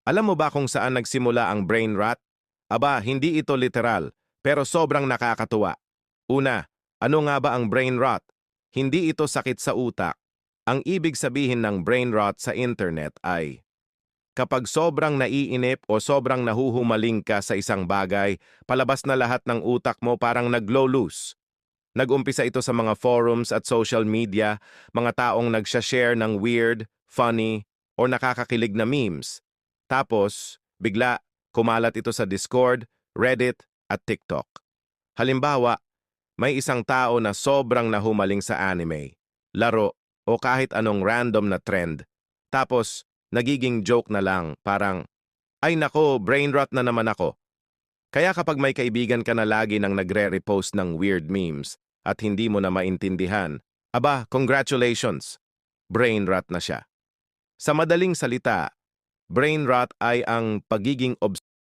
Alam mo ba kung saan nagsimula ang brain rot? Aba, hindi ito literal, pero sobrang nakakatuwa. Una, ano nga ba ang brain rot? Hindi ito sakit sa utak. Ang ibig sabihin ng brain rot sa internet ay kapag sobrang naiinip o sobrang nahuhumaling ka sa isang bagay, palabas na lahat ng utak mo parang naglo-loose. Nag-umpisa ito sa mga forums at social media, mga taong nagsha-share ng weird, funny, o nakakakilig na memes. Tapos, bigla, kumalat ito sa Discord, Reddit, at TikTok. Halimbawa, may isang tao na sobrang nahumaling sa anime, laro, o kahit anong random na trend. Tapos, nagiging joke na lang, parang, ay nako, brain rot na naman ako. Kaya kapag may kaibigan ka na lagi nang nagre-repost ng weird memes at hindi mo na maintindihan, aba, congratulations! Brain rot na siya. Sa madaling salita, brain rot ay ang pagiging